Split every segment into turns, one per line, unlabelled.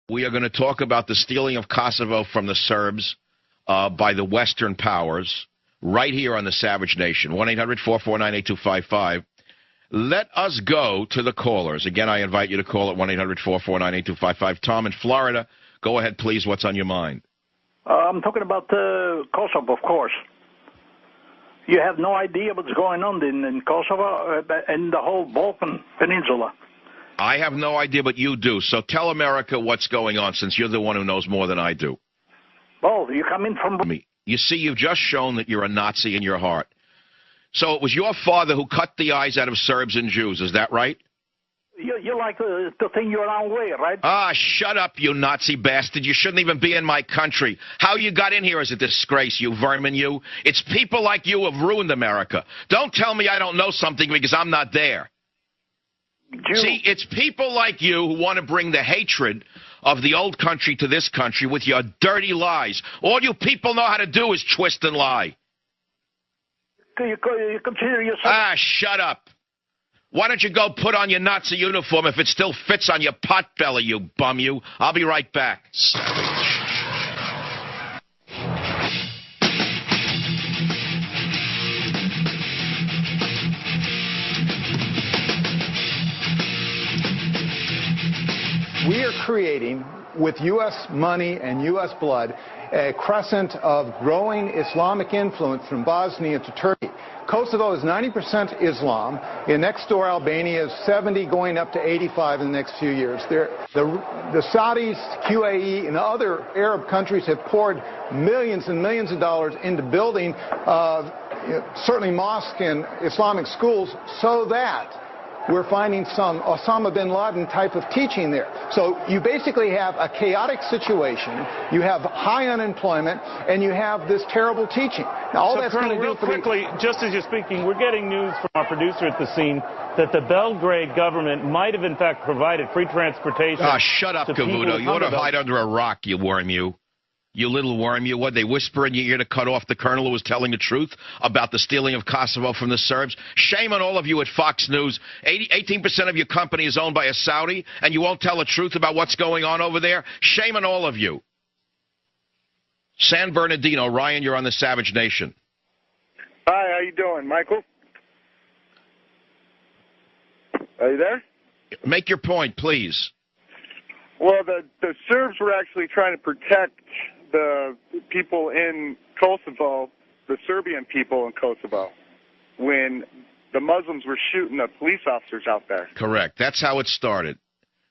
We are going to talk about the stealing of Kosovo from the Serbs by the Western powers right here on the Savage Nation. 1-800-449-8255. Let us go to the callers. Again, I invite you to call at 1-800-449-8255. Tom in Florida, go ahead, please. What's on your mind?
I'm talking about Kosovo, of course. You have no idea what's going on in Kosovo and the whole Balkan Peninsula.
I have no idea, but you do. So tell America what's going on, since you're the one who knows more than I do.
Well, you come in from...
You see, you've just shown that you're a Nazi in your heart. So it was your father who cut the eyes out of Serbs and Jews, is that right?
You like to think you're our way, right?
Ah, shut up, you Nazi bastard. You shouldn't even be in my country. How you got in here is a disgrace, you vermin, you. It's people like you who have ruined America. Don't tell me I don't know something because I'm not there. See, it's people like you who want to bring the hatred of the old country to this country with your dirty lies. All you people know how to do is twist and lie.
You consider yourself...
Ah, shut up. Why don't you go put on your Nazi uniform if it still fits on your pot belly, you bum you. I'll be right back.
We are creating, with U.S. money and U.S. blood, a crescent of growing Islamic influence from Bosnia to Turkey. Kosovo is 90% Islam. In next door, Albania is 70, going up to 85 in the next few years. The Saudis, QAE, and other Arab countries have poured millions and millions of dollars into building certainly mosques and Islamic schools so that we're finding some Osama bin Laden type of teaching there. So you basically have a chaotic situation, you have high unemployment, and you have this terrible teaching. Now, all that's going to do
real quickly, just as you're speaking, we're getting news from our producer at the scene that the Belgrade government might have, in fact, provided free transportation.
Ah, shut up, Cavuto. You ought to hide under a rock, you worm, you. You little worm, you. What, they whisper in your ear to cut off the colonel who was telling the truth about the stealing of Kosovo from the Serbs? Shame on all of you at Fox News. 18% of your company is owned by a Saudi, and you won't tell the truth about what's going on over there? Shame on all of you. San Bernardino, Ryan, you're on the Savage Nation.
Hi, how you doing, Michael? Are you there?
Make your point, please.
Well, the Serbs were actually trying to protect the people in Kosovo, the Serbian people in Kosovo, when the Muslims were shooting the police officers out there.
Correct. That's how it started.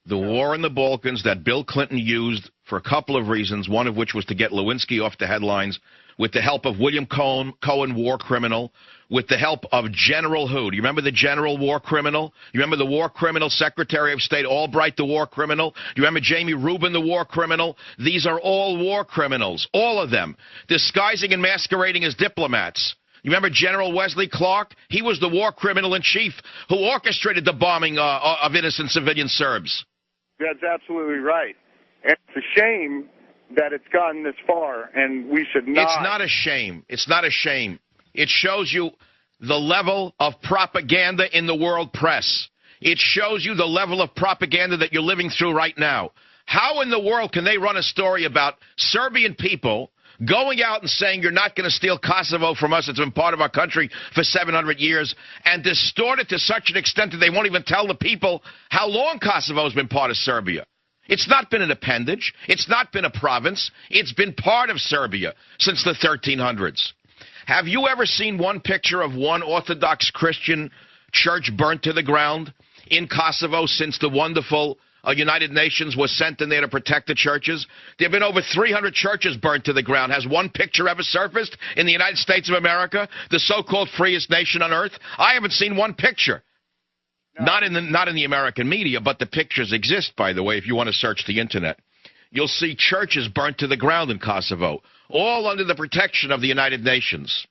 The war in the Balkans that Bill Clinton used for a couple of reasons, one of which was to get Lewinsky off the headlines, with the help of William Cohen, war criminal, with the help of General who? Do you remember the General war criminal? You remember the war criminal Secretary of State Albright, the war criminal? Do you remember Jamie Rubin, the war criminal? These are all war criminals, all of them, disguising and masquerading as diplomats. You remember General Wesley Clark? He was the war criminal in chief who orchestrated the bombing of innocent civilian Serbs.
That's absolutely right. And it's a shame that it's gotten this far, and we should not...
It's not a shame. It's not a shame. It shows you the level of propaganda in the world press. It shows you the level of propaganda that you're living through right now. How in the world can they run a story about Serbian people going out and saying you're not going to steal Kosovo from us, it's been part of our country for 700 years, and distort it to such an extent that they won't even tell the people how long Kosovo has been part of Serbia? It's not been an appendage. It's not been a province. It's been part of Serbia since the 1300s. Have you ever seen one picture of one Orthodox Christian church burnt to the ground in Kosovo since the wonderful United Nations was sent in there to protect the churches? There have been over 300 churches burnt to the ground. Has one picture ever surfaced in the United States of America, the so-called freest nation on earth? I haven't seen one picture. No. Not in the American media, but the pictures exist, by the way, if you want to search the Internet. You'll see churches burnt to the ground in Kosovo, all under the protection of the United Nations.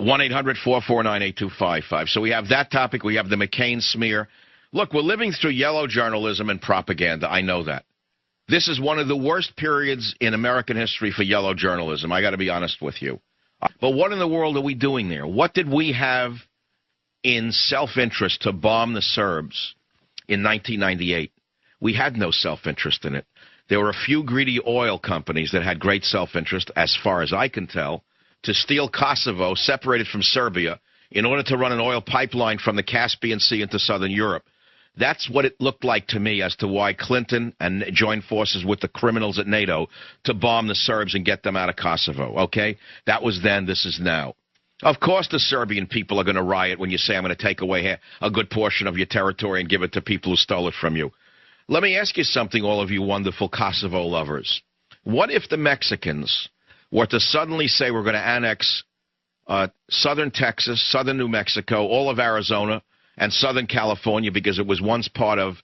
1-800-449-8255. So we have that topic. We have the McCain smear. Look, we're living through yellow journalism and propaganda. I know that. This is one of the worst periods in American history for yellow journalism. I got to be honest with you. But what in the world are we doing there? What did we have in self-interest to bomb the Serbs in 1998? We had no self-interest in it. There were a few greedy oil companies that had great self-interest, as far as I can tell, to steal Kosovo, separated from Serbia, in order to run an oil pipeline from the Caspian Sea into southern Europe. That's what it looked like to me as to why Clinton and joined forces with the criminals at NATO to bomb the Serbs and get them out of Kosovo, okay? That was then, this is now. Of course the Serbian people are going to riot when you say I'm going to take away a good portion of your territory and give it to people who stole it from you. Let me ask you something, all of you wonderful Kosovo lovers. What if the Mexicans were to suddenly say we're going to annex southern Texas, southern New Mexico, all of Arizona, and southern California because it was once part of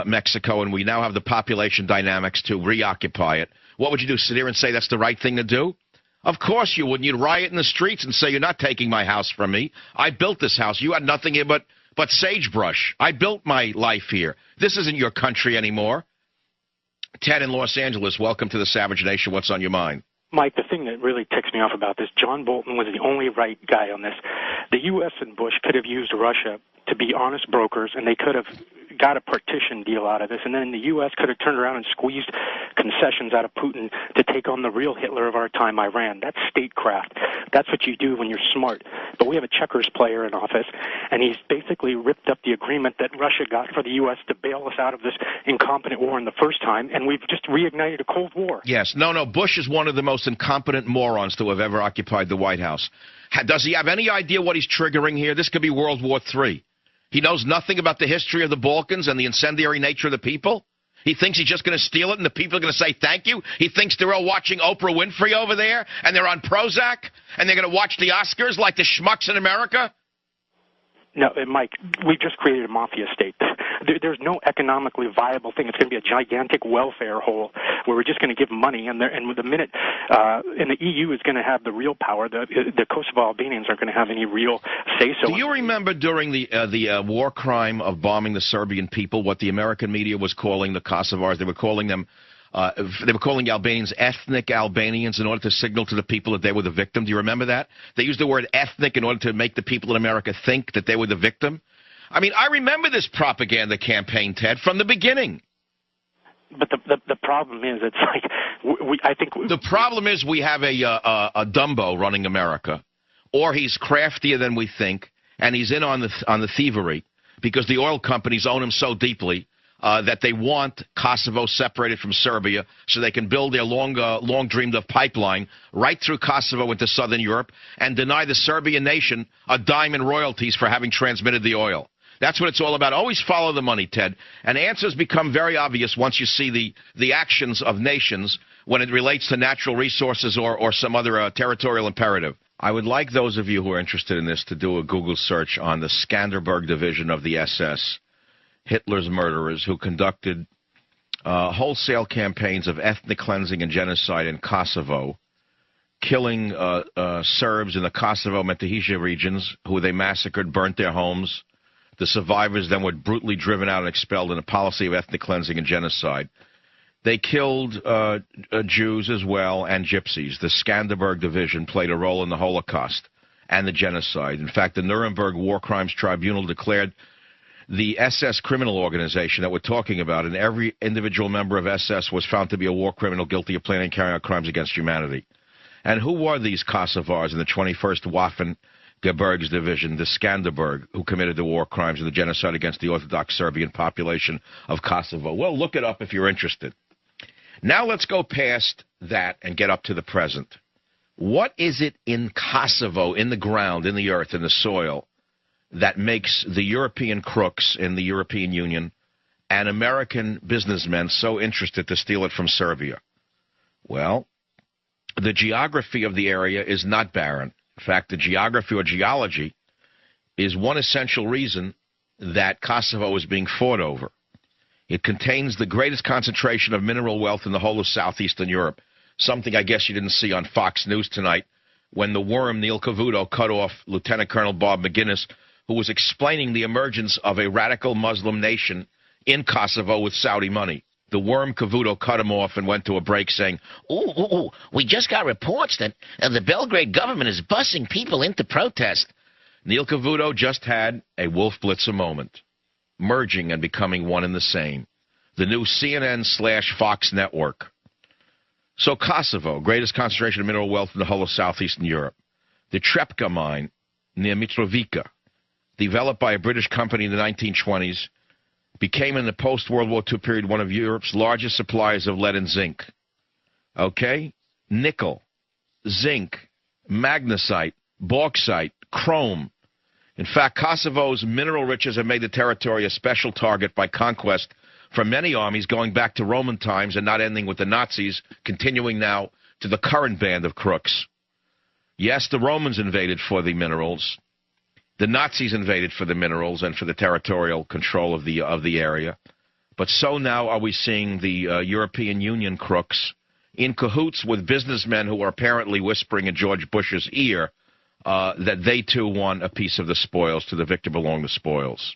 Mexico and we now have the population dynamics to reoccupy it? What would you do, sit here and say that's the right thing to do? Of course you wouldn't. You'd riot in the streets and say, you're not taking my house from me. I built this house. You had nothing here but sagebrush. I built my life here. This isn't your country anymore. Ted in Los Angeles, welcome to the Savage Nation. What's on your mind?
Mike, the thing that really ticks me off about this, John Bolton was the only right guy on this. The U.S. and Bush could have used Russia to be honest brokers, and they could have got a partition deal out of this, and then the U.S. could have turned around and squeezed concessions out of Putin to take on the real Hitler of our time, Iran. That's statecraft. That's what you do when you're smart. But we have a checkers player in office, and he's basically ripped up the agreement that Russia got for the U.S. to bail us out of this incompetent war in the first time, and we've just reignited a Cold War.
Yes. No, Bush is one of the most incompetent morons to have ever occupied the White House. Does he have any idea what he's triggering here? This could be World War III. He knows nothing about the history of the Balkans and the incendiary nature of the people. He thinks he's just going to steal it and the people are going to say thank you. He thinks they're all watching Oprah Winfrey over there and they're on Prozac and they're going to watch the Oscars like the schmucks in America.
No, Mike, we've just created a mafia state. There's no economically viable thing. It's going to be a gigantic welfare hole where we're just going to give money, and with the minute, and the EU is going to have the real power. The Kosovo Albanians aren't going to have any real say-so.
Do you remember during the war crime of bombing the Serbian people, what the American media was calling the Kosovars? They were calling them. They were calling the Albanians ethnic Albanians in order to signal to the people that they were the victim. Do you remember that? They used the word ethnic in order to make the people in America think that they were the victim. I mean, I remember this propaganda campaign, Ted, from the beginning.
But the problem is, it's like I think
the problem is we have a Dumbo running America, or he's craftier than we think, and he's in on the thievery because the oil companies own him so deeply. That they want Kosovo separated from Serbia so they can build their long dreamed of pipeline right through Kosovo into southern Europe and deny the Serbian nation a dime in royalties for having transmitted the oil. That's what it's all about. Always follow the money, Ted. And answers become very obvious once you see the actions of nations when it relates to natural resources or some other territorial imperative. I would like those of you who are interested in this to do a Google search on the Skanderberg division of the SS. Hitler's murderers, who conducted wholesale campaigns of ethnic cleansing and genocide in Kosovo, killing Serbs in the Kosovo-Metohija regions, who they massacred, burnt their homes. The survivors then were brutally driven out and expelled in a policy of ethnic cleansing and genocide. They killed Jews as well and gypsies. The Skanderberg division played a role in the Holocaust and the genocide. In fact, the Nuremberg War Crimes Tribunal declared the SS criminal organization that we're talking about, and every individual member of SS was found to be a war criminal guilty of planning and carrying out crimes against humanity. And who were these Kosovars in the 21st Waffen-Gebirgs Division, the Skanderberg, who committed the war crimes and the genocide against the Orthodox Serbian population of Kosovo? Well, look it up if you're interested. Now let's go past that and get up to the present. What is it in Kosovo, in the ground, in the earth, in the soil, that makes the European crooks in the European Union and American businessmen so interested to steal it from Serbia? Well, the geography of the area is not barren. In fact, the geography or geology is one essential reason that Kosovo is being fought over. It contains the greatest concentration of mineral wealth in the whole of southeastern Europe, something I guess you didn't see on Fox News tonight when the worm Neil Cavuto cut off Lieutenant Colonel Bob McGinnis, who was explaining the emergence of a radical Muslim nation in Kosovo with Saudi money. The worm Cavuto cut him off and went to a break saying, ooh, we just got reports that the Belgrade government is busing people into protest. Neil Cavuto just had a Wolf Blitzer moment, merging and becoming one and the same. the new CNN/Fox network. So Kosovo, greatest concentration of mineral wealth in the whole of southeastern Europe. The Trepka mine near Mitrovica, developed by a British company in the 1920s, became in the post-World War II period one of Europe's largest suppliers of lead and zinc. Okay? Nickel, zinc, magnesite, bauxite, chrome. In fact, Kosovo's mineral riches have made the territory a special target by conquest for many armies going back to Roman times and not ending with the Nazis, continuing now to the current band of crooks. Yes, the Romans invaded for the minerals. The Nazis invaded for the minerals and for the territorial control of the area. But so now are we seeing the European Union crooks in cahoots with businessmen who are apparently whispering in George Bush's ear that they too want a piece of the spoils. To the victor belong the spoils.